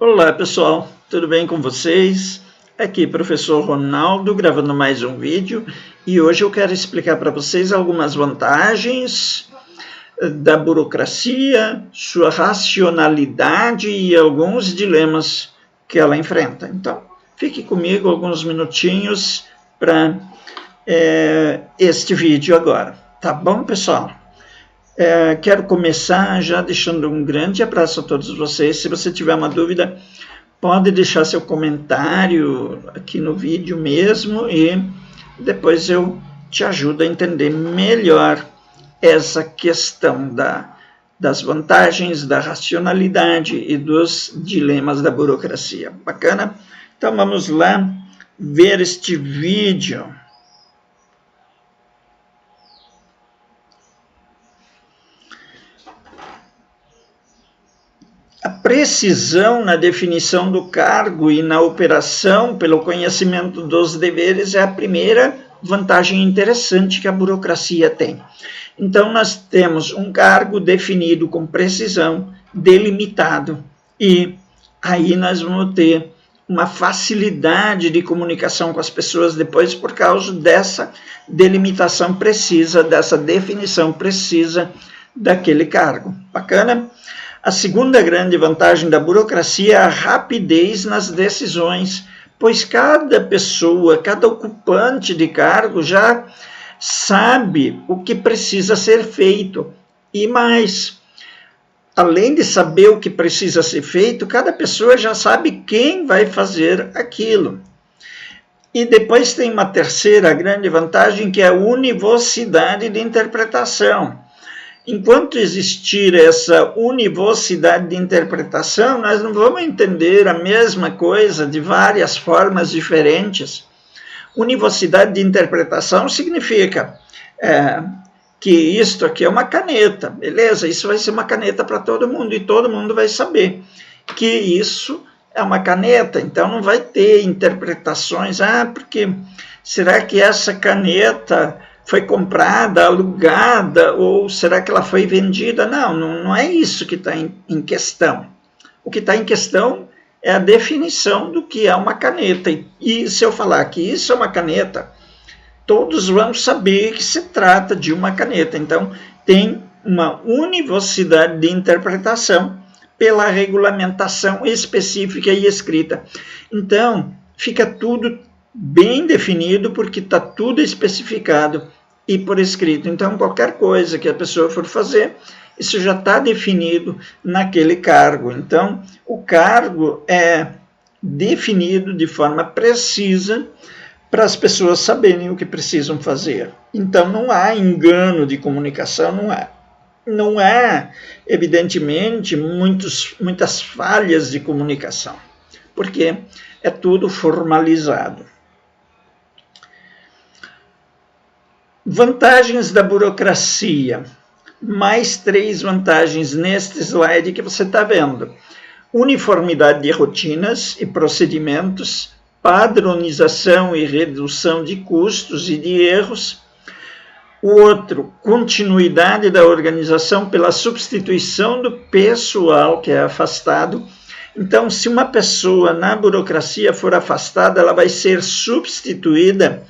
Olá pessoal, tudo bem com vocês? Aqui professor Ronaldo gravando mais um vídeo e hoje eu quero explicar para vocês algumas vantagens da burocracia, sua racionalidade e alguns dilemas que ela enfrenta. Então, fique comigo alguns minutinhos para este vídeo agora, tá bom pessoal? Quero começar já deixando um grande abraço a todos vocês. Se você tiver uma dúvida, pode deixar seu comentário aqui no vídeo mesmo e depois eu te ajudo a entender melhor essa questão das vantagens, da racionalidade e dos dilemas da burocracia. Bacana? Então vamos lá ver este vídeo. A precisão na definição do cargo e na operação pelo conhecimento dos deveres é a primeira vantagem interessante que a burocracia tem. Então, nós temos um cargo definido com precisão, delimitado, e aí nós vamos ter uma facilidade de comunicação com as pessoas depois por causa dessa delimitação precisa, dessa definição precisa daquele cargo. Bacana? A segunda grande vantagem da burocracia é a rapidez nas decisões, pois cada pessoa, cada ocupante de cargo já sabe o que precisa ser feito. E mais, além de saber o que precisa ser feito, cada pessoa já sabe quem vai fazer aquilo. E depois tem uma terceira grande vantagem, que é a univocidade de interpretação. Enquanto existir essa univocidade de interpretação, nós não vamos entender a mesma coisa de várias formas diferentes. Univocidade de interpretação significa que isto aqui é uma caneta, beleza? Isso vai ser uma caneta para todo mundo e todo mundo vai saber que isso é uma caneta. Então não vai ter interpretações, porque será que essa caneta foi comprada, alugada, ou será que ela foi vendida? Não é isso que está em questão. O que está em questão é a definição do que é uma caneta. E se eu falar que isso é uma caneta, todos vão saber que se trata de uma caneta. Então, tem uma univocidade de interpretação pela regulamentação específica e escrita. Então, fica tudo bem definido porque está tudo especificado e por escrito. Então, qualquer coisa que a pessoa for fazer, isso já está definido naquele cargo. Então, o cargo é definido de forma precisa para as pessoas saberem o que precisam fazer. Então, não há engano de comunicação, não há, evidentemente, muitas falhas de comunicação, porque é tudo formalizado. Vantagens da burocracia. Mais 3 vantagens neste slide que você está vendo. Uniformidade de rotinas e procedimentos, padronização e redução de custos e de erros. O outro, continuidade da organização pela substituição do pessoal que é afastado. Então, se uma pessoa na burocracia for afastada, ela vai ser substituída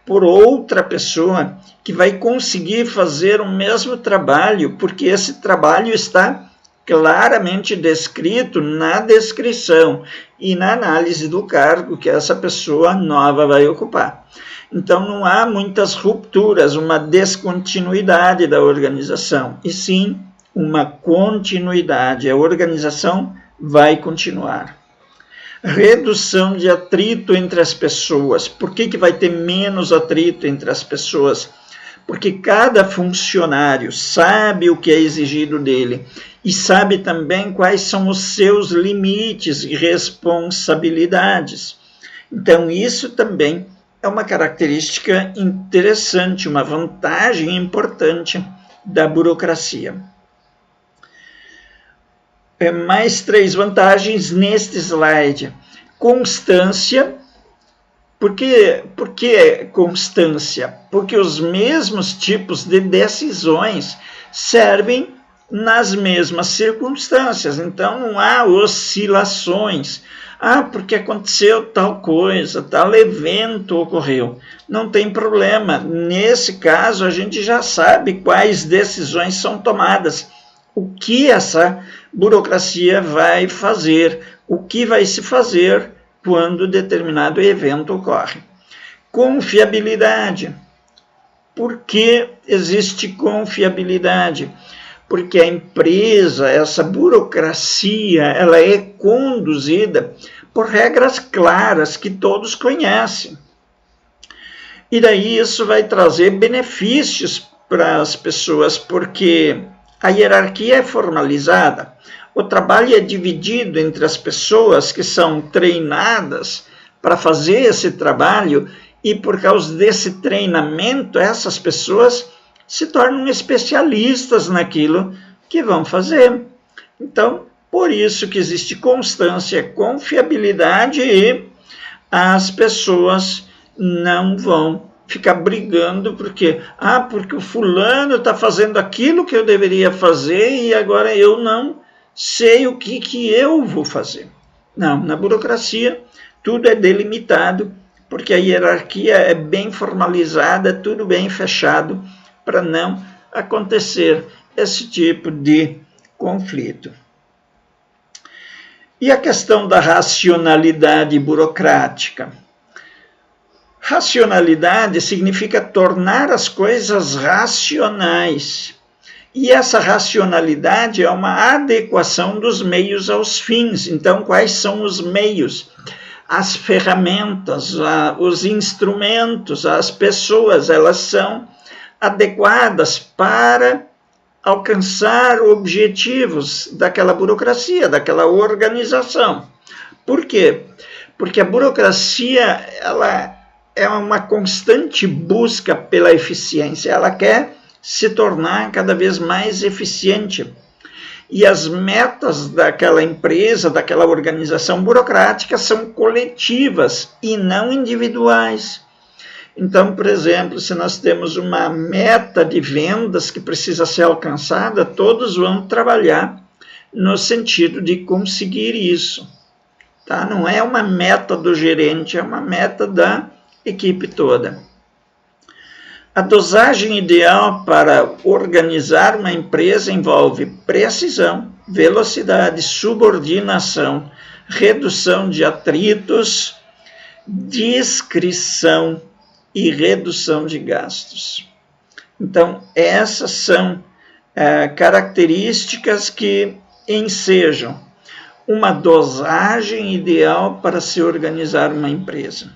por outra pessoa que vai conseguir fazer o mesmo trabalho, porque esse trabalho está claramente descrito na descrição e na análise do cargo que essa pessoa nova vai ocupar. Então, não há muitas rupturas, uma descontinuidade da organização, e sim uma continuidade. A organização vai continuar. Redução de atrito entre as pessoas. Por que vai ter menos atrito entre as pessoas? Porque cada funcionário sabe o que é exigido dele e sabe também quais são os seus limites e responsabilidades. Então, isso também é uma característica interessante, uma vantagem importante da burocracia. Mais 3 vantagens neste slide. Constância. Por que constância? Porque os mesmos tipos de decisões servem nas mesmas circunstâncias. Então, não há oscilações. Porque aconteceu tal coisa, tal evento ocorreu. Não tem problema. Nesse caso, a gente já sabe quais decisões são tomadas. O que essa burocracia vai fazer, o que vai se fazer quando determinado evento ocorre. Confiabilidade. Por que existe confiabilidade? Porque a empresa, essa burocracia, ela é conduzida por regras claras que todos conhecem. E daí isso vai trazer benefícios para as pessoas, porque a hierarquia é formalizada, o trabalho é dividido entre as pessoas que são treinadas para fazer esse trabalho, e por causa desse treinamento, essas pessoas se tornam especialistas naquilo que vão fazer. Então, por isso que existe constância, confiabilidade, e as pessoas não vão ficar brigando porque o fulano está fazendo aquilo que eu deveria fazer e agora eu não sei o que eu vou fazer. Não, na burocracia tudo é delimitado, porque a hierarquia é bem formalizada, tudo bem fechado, para não acontecer esse tipo de conflito. E a questão da racionalidade burocrática? Racionalidade significa tornar as coisas racionais. E essa racionalidade é uma adequação dos meios aos fins. Então, quais são os meios? As ferramentas, os instrumentos, as pessoas, elas são adequadas para alcançar objetivos daquela burocracia, daquela organização. Por quê? Porque a burocracia, ela é uma constante busca pela eficiência, ela quer se tornar cada vez mais eficiente. E as metas daquela empresa, daquela organização burocrática são coletivas e não individuais. Então, por exemplo, se nós temos uma meta de vendas que precisa ser alcançada, todos vão trabalhar no sentido de conseguir isso. Tá? Não é uma meta do gerente, é uma meta da equipe toda. A dosagem ideal para organizar uma empresa envolve precisão, velocidade, subordinação, redução de atritos, discrição e redução de gastos. Então, essas são características que ensejam uma dosagem ideal para se organizar uma empresa.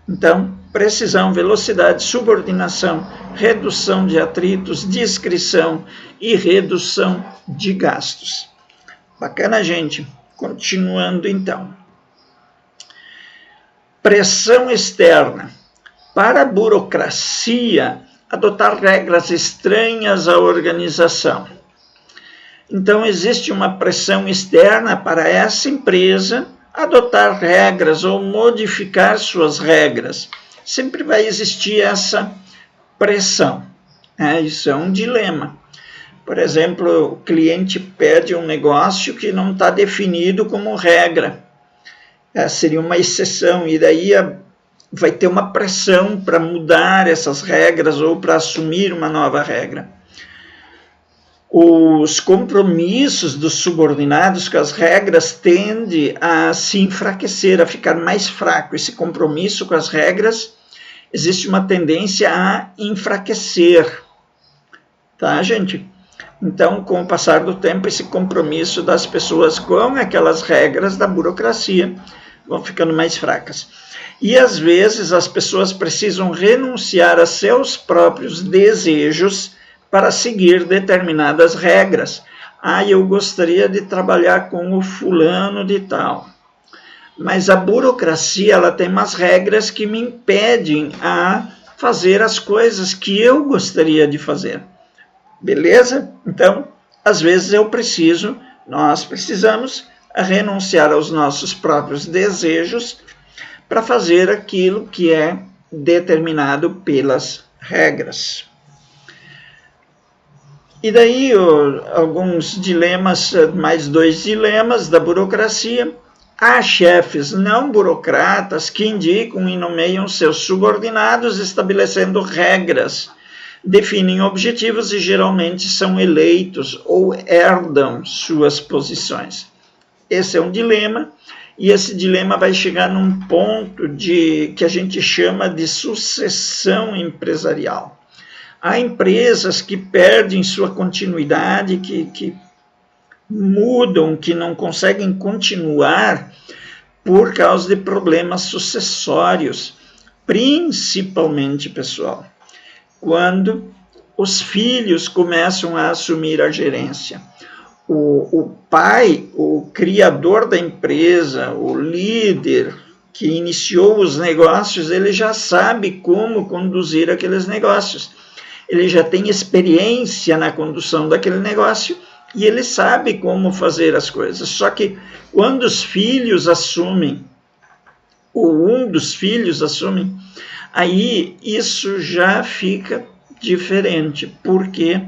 Então, precisão, velocidade, subordinação, redução de atritos, discrição e redução de gastos. Bacana, gente? Continuando, então. Pressão externa. Para a burocracia, adotar regras estranhas à organização. Então, existe uma pressão externa para essa empresa adotar regras ou modificar suas regras. Sempre vai existir essa pressão. Isso é um dilema. Por exemplo, o cliente pede um negócio que não está definido como regra. Seria uma exceção, e daí vai ter uma pressão para mudar essas regras ou para assumir uma nova regra. Os compromissos dos subordinados com as regras tendem a se enfraquecer, a ficar mais fraco. Esse compromisso com as regras, existe uma tendência a enfraquecer. Tá, gente? Então, com o passar do tempo, esse compromisso das pessoas com aquelas regras da burocracia vão ficando mais fracas. E, às vezes, as pessoas precisam renunciar a seus próprios desejos para seguir determinadas regras. Eu gostaria de trabalhar com o fulano de tal. Mas a burocracia, ela tem umas regras que me impedem a fazer as coisas que eu gostaria de fazer. Beleza? Então, às vezes nós precisamos renunciar aos nossos próprios desejos para fazer aquilo que é determinado pelas regras. E daí alguns dilemas, mais 2 dilemas da burocracia. Há chefes não burocratas que indicam e nomeiam seus subordinados, estabelecendo regras, definem objetivos e geralmente são eleitos ou herdam suas posições. Esse é um dilema, e esse dilema vai chegar num ponto que a gente chama de sucessão empresarial. Há empresas que perdem sua continuidade, que mudam, que não conseguem continuar por causa de problemas sucessórios, principalmente, pessoal, quando os filhos começam a assumir a gerência. O pai, o criador da empresa, o líder que iniciou os negócios, ele já sabe como conduzir aqueles negócios. Ele já tem experiência na condução daquele negócio e ele sabe como fazer as coisas. Só que quando os filhos assumem, ou um dos filhos assume, aí isso já fica diferente. Por quê?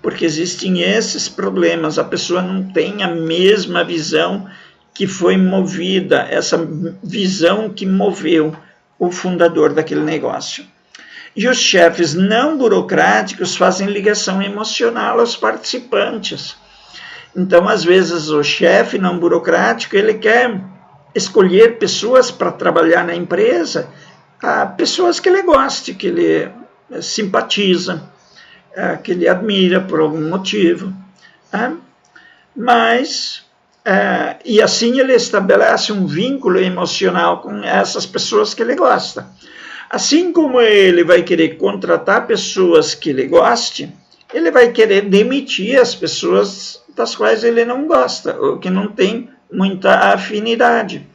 Porque existem esses problemas. A pessoa não tem a mesma visão que foi movida, essa visão que moveu o fundador daquele negócio. E os chefes não burocráticos fazem ligação emocional aos participantes. Então, às vezes, o chefe não burocrático, ele quer escolher pessoas para trabalhar na empresa, pessoas que ele goste, que ele simpatiza, que ele admira por algum motivo. Mas, e assim ele estabelece um vínculo emocional com essas pessoas que ele gosta. Assim como ele vai querer contratar pessoas que ele goste, ele vai querer demitir as pessoas das quais ele não gosta, ou que não tem muita afinidade.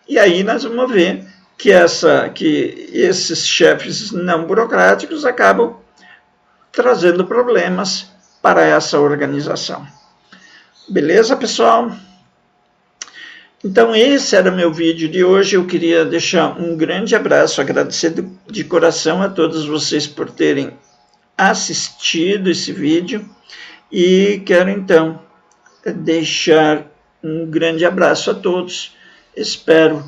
E aí nós vamos ver que esses chefes não burocráticos acabam trazendo problemas para essa organização. Beleza, pessoal? Então, esse era o meu vídeo de hoje. Eu queria deixar um grande abraço, agradecer de coração a todos vocês por terem assistido esse vídeo. E quero, então, deixar um grande abraço a todos. Espero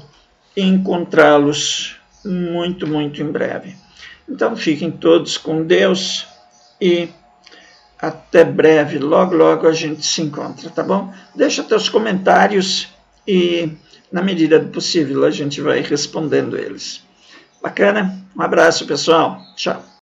encontrá-los muito, muito em breve. Então, fiquem todos com Deus e até breve. Logo, logo a gente se encontra, tá bom? Deixa teus comentários e, na medida do possível, a gente vai respondendo eles. Bacana? Um abraço, pessoal. Tchau.